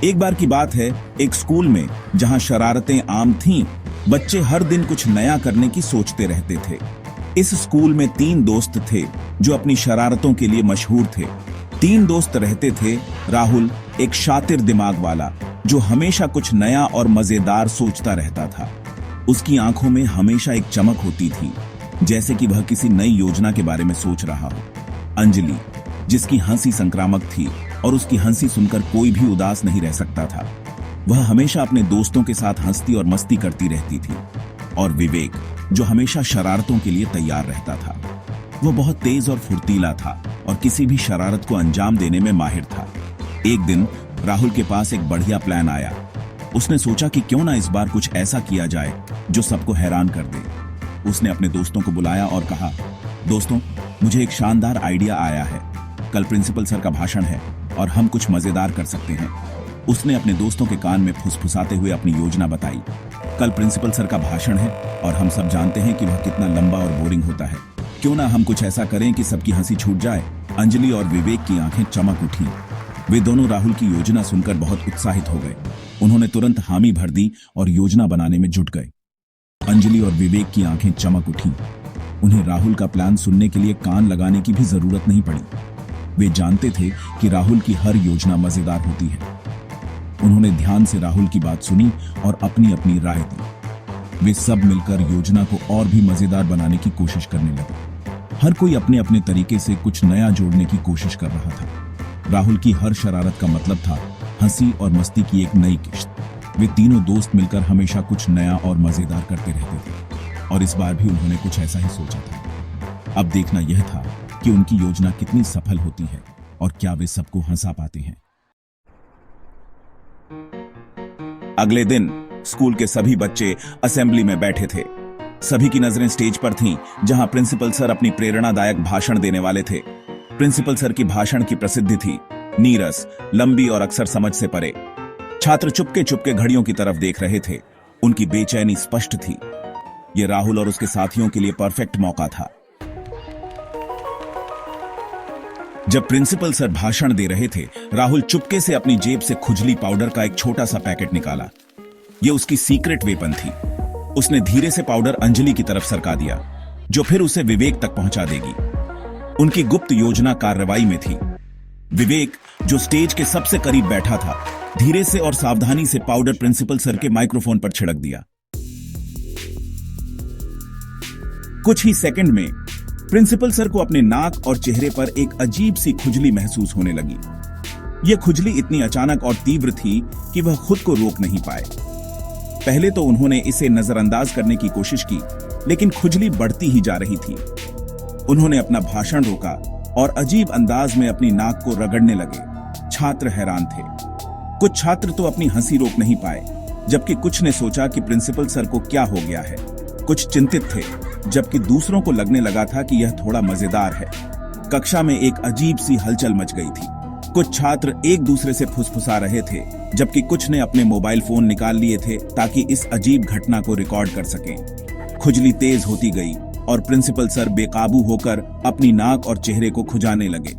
एक बार की बात है, एक स्कूल में जहां शरारतें आम थीं, बच्चे हर दिन कुछ नया करने की सोचते रहते थे। इस स्कूल में 3 दोस्त थे जो अपनी शरारतों के लिए मशहूर थे। 3 दोस्त रहते थे। राहुल, एक शातिर दिमाग वाला जो हमेशा कुछ नया और मजेदार सोचता रहता था। उसकी आंखों में हमेशा एक चमक होती थी, जैसे कि वह किसी नई योजना के बारे में सोच रहा हो। अंजलि, जिसकी हंसी संक्रामक थी और उसकी हंसी सुनकर कोई भी उदास नहीं रह सकता था। वह हमेशा अपने दोस्तों के साथ हंसती और मस्ती करती रहती थी। और विवेक, जो हमेशा शरारतों के लिए तैयार रहता था। वह बहुत तेज और फुर्तीला था और किसी भी शरारत को अंजाम देने में माहिर था। एक दिन राहुल के पास एक बढ़िया प्लान आया। उसने सोचा कि क्यों ना इस बार कुछ ऐसा किया जाए जो सबको हैरान कर दे। उसने अपने दोस्तों को बुलाया और कहा, दोस्तों, मुझे एक शानदार आइडिया आया है। कल प्रिंसिपल सर का भाषण है और हम कुछ मजेदार कर सकते हैं। उसने अपने दोस्तों के कान में फुसफुसाते हुए अपनी योजना बताई। कल प्रिंसिपल सर का भाषण है और हम सब जानते हैं कि वह कितना लंबा और बोरिंग होता है। क्यों ना हम कुछ ऐसा करें कि सबकी हंसी छूट जाए। अंजलि और विवेक की आंखें चमक उठी। वे दोनों राहुल की योजना सुनकर बहुत उत्साहित हो गए। उन्होंने तुरंत हामी भर दी और योजना बनाने में जुट गए। अंजलि और विवेक की आंखें चमक उठी। उन्हें राहुल का प्लान सुनने के लिए कान लगाने की भी जरूरत नहीं पड़ी। वे जानते थे कि राहुल की हर योजना मजेदार होती है। उन्होंने ध्यान से राहुल की बात सुनी और अपनी अपनी राय दी। वे सब मिलकर योजना को और भी मजेदार बनाने की कोशिश करने लगे। हर कोई अपने अपने तरीके से कुछ नया जोड़ने की कोशिश कर रहा था। राहुल की हर शरारत का मतलब था हंसी और मस्ती की एक नई किश्त। वे तीनों दोस्त मिलकर हमेशा कुछ नया और मजेदार करते रहते थे और इस बार भी उन्होंने कुछ ऐसा ही सोचा था। अब देखना यह था कि उनकी योजना कितनी सफल होती है और क्या वे सबको हंसा पाते हैं। अगले दिन स्कूल के सभी बच्चे असेंबली में बैठे थे। सभी की नजरें स्टेज पर थीं, जहां प्रिंसिपल सर अपनी प्रेरणादायक भाषण देने वाले थे। प्रिंसिपल सर की भाषण की प्रसिद्धि थी नीरस, लंबी और अक्सर समझ से परे। छात्र चुपके चुपके घड़ियों की तरफ देख रहे थे। उनकी बेचैनी स्पष्ट थी। यह राहुल और उसके साथियों के लिए परफेक्ट मौका था। जब प्रिंसिपल सर भाषण दे रहे थे, राहुल चुपके से अपनी जेब से खुजली पाउडर का एक छोटा सा पैकेट निकाला। यह उसकी सीक्रेट वेपन थी। उसने धीरे से पाउडर अंजलि की तरफ सरका दिया, जो फिर उसे विवेक तक पहुंचा देगी। उनकी गुप्त योजना कार्रवाई में थी। विवेक, जो स्टेज के सबसे करीब बैठा था, धीरे से और सावधानी से पाउडर प्रिंसिपल सर के माइक्रोफोन पर छिड़क दिया। कुछ ही सेकंड में प्रिंसिपल सर को अपने नाक और चेहरे पर एक अजीब सी खुजली महसूस होने लगी। यह खुजली इतनी अचानक और तीव्र थी कि वह खुद को रोक नहीं पाए। पहले तो उन्होंने इसे नजरअंदाज करने की कोशिश की, लेकिन खुजली बढ़ती ही जा रही थी। उन्होंने अपना भाषण रोका और अजीब अंदाज में अपनी नाक को रगड़ने लगे। छात्र हैरान थे। कुछ छात्र तो अपनी हंसी रोक नहीं पाए, जबकि कुछ ने सोचा कि प्रिंसिपल सर को क्या हो गया है। कुछ चिंतित थे, जबकि दूसरों को लगने लगा था कि यह थोड़ा मजेदार है। कक्षा में एक अजीब सी हलचल मच गई थी। कुछ छात्र एक दूसरे से फुसफुसा रहे थे, जबकि कुछ ने अपने मोबाइल फोन निकाल लिए थे ताकि इस अजीब घटना को रिकॉर्ड कर सकें। खुजली तेज होती गई और प्रिंसिपल सर बेकाबू होकर अपनी नाक और चेहरे को खुजाने लगे।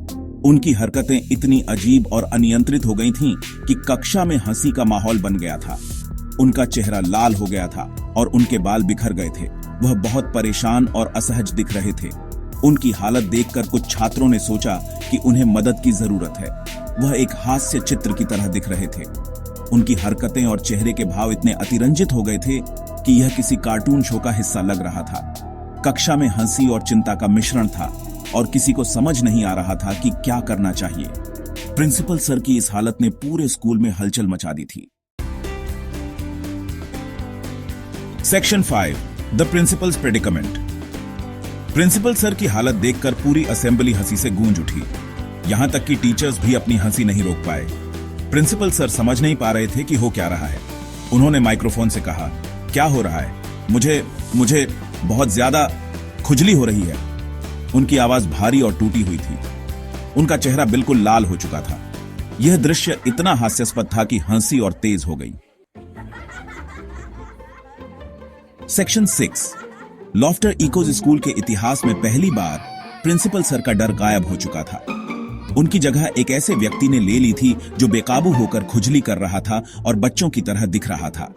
उनकी हरकतें इतनी अजीब और अनियंत्रित हो गई थीं कि कक्षा में हंसी का माहौल बन गया था। उनका चेहरा लाल हो गया था और उनके बाल बिखर गए थे। वह बहुत परेशान और असहज दिख रहे थे। उनकी हालत देखकर कुछ छात्रों ने सोचा कि उन्हें मदद की जरूरत है। वह एक हास्य चित्र की तरह दिख रहे थे। उनकी हरकतें और चेहरे के भाव इतने अतिरंजित हो गए थे कि यह किसी कार्टून शो का हिस्सा लग रहा था। कक्षा में हंसी और चिंता का मिश्रण था और किसी को समझ नहीं आ रहा था कि क्या करना चाहिए। प्रिंसिपल सर की इस हालत ने पूरे स्कूल में हलचल मचा दी थी। Section 5, the principal's predicament. Principal sir की हालत देखकर पूरी असेंबली हंसी से गूंज उठी। यहां तक कि टीचर्स भी अपनी हंसी नहीं रोक पाए। प्रिंसिपल सर समझ नहीं पा रहे थे कि हो क्या रहा है। उन्होंने माइक्रोफोन से कहा, क्या हो रहा है? मुझे बहुत ज्यादा खुजली हो रही है। उनकी आवाज भारी और टूटी हुई थी। उनका चेहरा बिल्कुल लाल हो चुका था। यह दृश्य इतना हास्यास्पद था कि हंसी और तेज हो गई। सेक्शन 6, लॉफ्टर इकोज स्कूल के इतिहास में पहली बार प्रिंसिपल सर का डर गायब हो चुका था। उनकी जगह एक ऐसे व्यक्ति ने ले ली थी जो बेकाबू होकर खुजली कर रहा था और बच्चों की तरह दिख रहा था।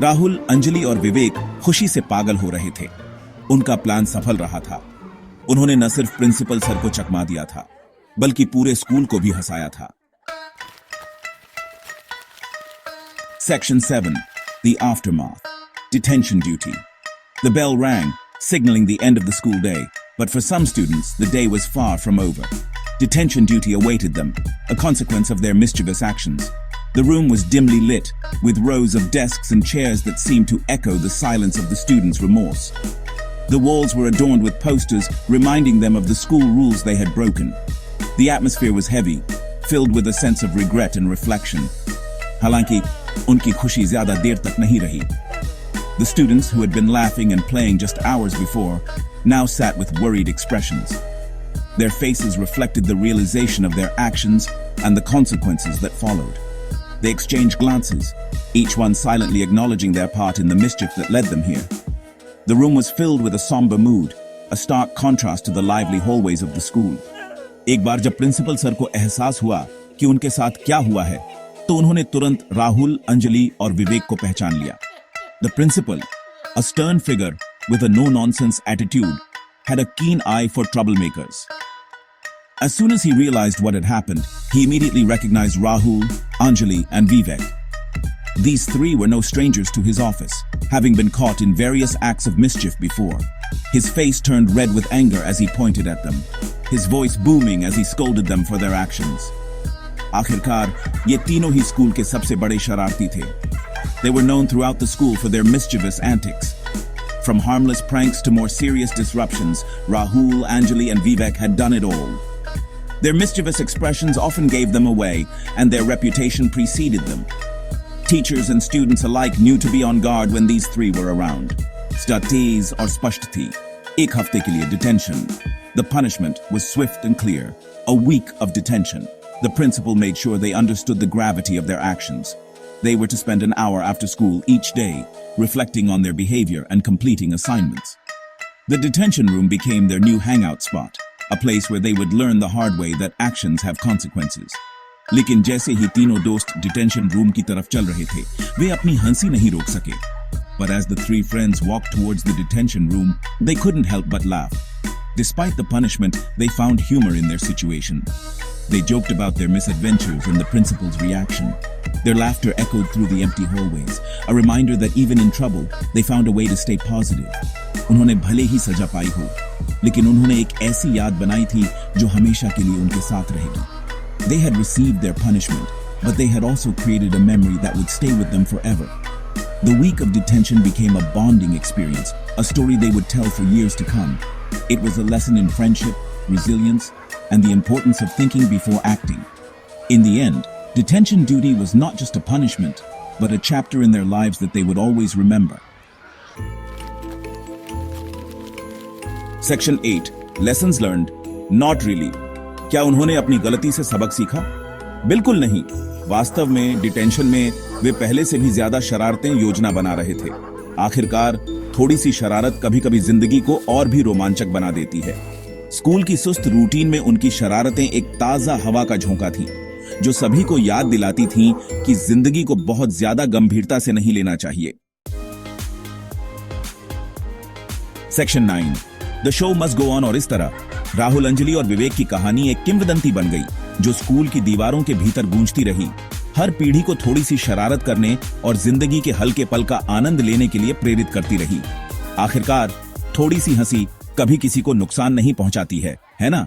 राहुल, अंजलि और विवेक खुशी से पागल हो रहे थे। उनका प्लान सफल रहा था। उन्होंने न सिर्फ प्रिंसिपल सर को चकमा दिया था, बल्कि पूरे स्कूल को भी हंसाया था। Section 7. The Aftermath. Detention Duty. The bell rang, signaling the end of the school day, but for some students, the day was far from over. Detention duty awaited them, a consequence of their mischievous actions. The room was dimly lit, with rows of desks and chairs that seemed to echo the silence of the students' remorse. The walls were adorned with posters reminding them of the school rules they had broken. The atmosphere was heavy, filled with a sense of regret and reflection. हालांकि उनकी खुशी ज्यादा देर तक नहीं रही. The students, who had been laughing and playing just hours before, now sat with worried expressions. Their faces reflected the realization of their actions and the consequences that followed. They exchanged glances, each one silently acknowledging their part in the mischief that led them here. The room was filled with a somber mood, a stark contrast to the lively hallways of the school. एक बार जब principal sir को एहसास हुआ कि उनके साथ क्या हुआ है, तो उन्होंने तुरंत राहुल, अंजलि और विवेक को पहचान लिया. The principal, a stern figure with a no-nonsense attitude, had a keen eye for troublemakers. As soon as he realized what had happened, he immediately recognized Rahul, Anjali, and Vivek. These three were no strangers to his office, having been caught in various acts of mischief before. His face turned red with anger as he pointed at them, his voice booming as he scolded them for their actions. आखिरकार ये तीनों ही school के सबसे बड़े शरारती थे. They were known throughout the school for their mischievous antics. From harmless pranks to more serious disruptions, Rahul, Anjali, and Vivek had done it all. Their mischievous expressions often gave them away, and their reputation preceded them. Teachers and students alike knew to be on guard when these three were around. Studies or spashtati, ek hafte ke liye detention. The punishment was swift and clear. A week of detention. The principal made sure they understood the gravity of their actions. They were to spend an hour after school each day, reflecting on their behavior and completing assignments. The detention room became their new hangout spot, a place where they would learn the hard way that actions have consequences. लेकिन जैसे ही तीनों दोस्त detention room की तरफ चल रहे थे, वे अपनी हंसी नहीं रोक सके. But as the three friends walked towards the detention room, they couldn't help but laugh. Despite the punishment, they found humor in their situation. They joked about their misadventures and the principal's reaction. Their laughter echoed through the empty hallways, a reminder that even in trouble, they found a way to stay positive. उन्होंने भले ही सजा पाई हो, लेकिन उन्होंने एक ऐसी याद बनाई थी जो हमेशा के लिए उनके साथ रहेगी. They had received their punishment, but they had also created a memory that would stay with them forever. The week of detention became a bonding experience, a story they would tell for years to come. It was a lesson in friendship, resilience, and the importance of thinking before acting. In the end, detention duty was not just a punishment, but a chapter in their lives that they would always remember. Section 8. Lessons learned. Not really. क्या उन्होंने अपनी गलती से सबक सीखा? बिल्कुल नहीं. वास्तव में डिटेंशन में वे पहले से भी ज्यादा शरारतें योजना बना रहे थे. आखिरकार थोड़ी सी शरारत कभी-कभी जिंदगी को और भी रोमांचक बना देती है. स्कूल की सुस्त रूटीन में उनकी शरारतें एक ताजा हवा का झोंका थी, जो सभी को याद दिलाती थीं कि जिंदगी को बहुत ज्यादा गंभीरता से नहीं लेना चाहिए. Section 9. The show must go on. और इस तरह राहुल, अंजलि और विवेक की कहानी एक किंवदंती बन गई, जो स्कूल की दीवारों के भीतर गूंजती रही, हर पीढ़ी को थोड़ी सी शरारत करने और जिंदगी के हल्के पल का आनंद लेने के लिए प्रेरित करती रही. आखिरकार थोड़ी सी हंसी कभी किसी को नुकसान नहीं पहुंचाती है ना?